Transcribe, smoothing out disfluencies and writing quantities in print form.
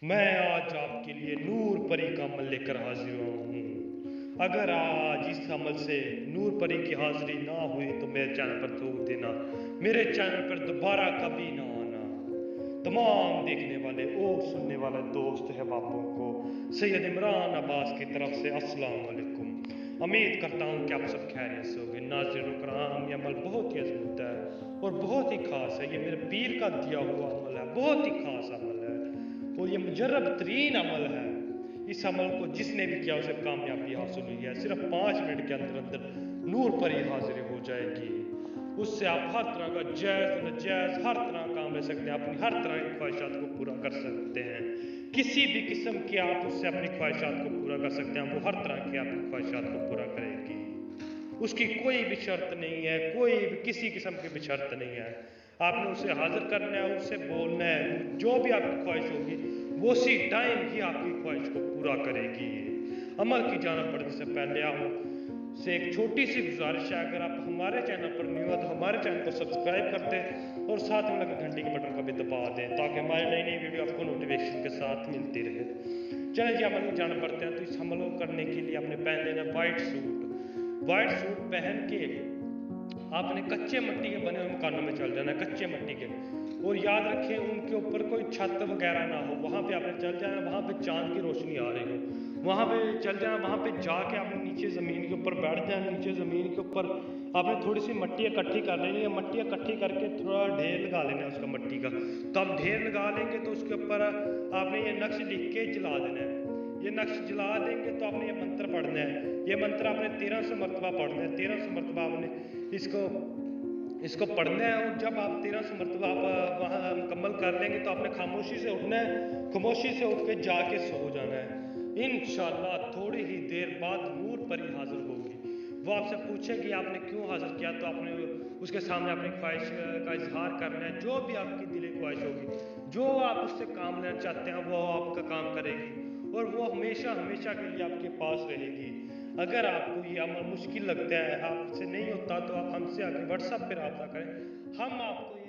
मैं आज आपके लिए नूर परी का अमल लेकर हाजिर हूँ। अगर आज इस अमल से नूर परी की हाजिरी ना हुई तो मेरे चैनल पर थूक देना, मेरे चैनल पर दोबारा कभी ना आना। तमाम देखने वाले और सुनने वाले दोस्त अहबाबों को सैयद इमरान अब्बास की तरफ से अस्सलाम वालेकुम। उम्मीद करता हूँ कि आप सब खैरियत से होंगे। नाज़रीन कराम, ये अमल बहुत ही अज़मत है और बहुत ही ख़ास है। ये मेरे पीर का दिया हुआ अमल है, बहुत ही ख़ास अमल है और ये मुजर्रब तरीन अमल है। इस अमल को जिसने भी किया उसे कामयाबी हासिल हुई है। सिर्फ 5 मिनट के अंदर अंदर नूर परी हाजिर हो जाएगी। उससे आप हर तरह का जायज़ नाजायज़ हर तरह काम ले सकते हैं, अपनी हर तरह की ख्वाहिशात को पूरा कर सकते हैं। किसी भी किस्म की आप उससे अपनी ख्वाहिशात को पूरा कर सकते हैं, वो हर तरह की आपकी ख्वाहिशात को पूरा करेगी। उसकी कोई भी शर्त नहीं है, कोई भी किसी किस्म की भी शर्त नहीं है। आपने उसे हाजिर करना है, उससे बोलना है, जो भी आपकी ख्वाहिश होगी वो उसी टाइम ही आपकी ख्वाहिश को पूरा करेगी। अमल की जानिब बढ़ने से पहले आप से एक छोटी सी गुजारिश है, अगर आप हमारे चैनल पर न्यू है तो हमारे चैनल को सब्सक्राइब कर दें और साथ में लगे घंटी के बटन को भी दबा दें ताकि हमारी नई नई वीडियो आपको नोटिफिकेशन के साथ मिलती रहे। चलिए जी अमल की जानिब बढ़ते हैं। तो इस अमल को करने के लिए आपने पहन लेना वाइट सूट। वाइट सूट पहन के आपने कच्चे मिट्टी के बने हुए मकानों में चल जाना है, कच्चे मिट्टी के। और याद रखें उनके ऊपर कोई छत वगैरह ना हो, वहाँ पे आपने चल जाना, वहाँ पे चांद की रोशनी आ रही हो, वहाँ पे चल जाना, वहाँ पे जाके आपने नीचे ज़मीन के ऊपर बैठ जाना। नीचे ज़मीन के ऊपर आपने थोड़ी सी मिट्टी इकट्ठी कर लेनी है। मिट्टी इकट्ठी करके थोड़ा ढेर लगा लेना है उसका मिट्टी का। तो आप ढेर लगा लेंगे तो उसके ऊपर आपने ये नक्श लिख के जला देना है। ये नक्श जला देंगे तो आपने ये मंत्र पढ़ना है। ये मंत्र आपने 1300 मरतबा पढ़ना है। 1300 मरतबा आपने इसको पढ़ना है। और जब आप 1300 मरतबा आप वहाँ मुकम्मल कर लेंगे तो आपने खामोशी से उठना है। खामोशी से उठ के जाके सो जाना है। इंशाअल्लाह थोड़ी ही देर बाद नूर परी हाजिर होगी। वो आपसे पूछेगी आपने क्यों हाजिर किया, तो आपने उसके सामने अपनी ख्वाहिश का इजहार करना है। जो भी आपकी दिली ख्वाहिश होगी, जो आप उससे काम लेना चाहते हैं वो आपका काम करेगी और वो हमेशा हमेशा के लिए आपके पास रहेगी। अगर आपको ये अमल मुश्किल लगता है, आपसे नहीं होता, तो आप हमसे आके व्हाट्सएप पर रब्ता करें। हम आपको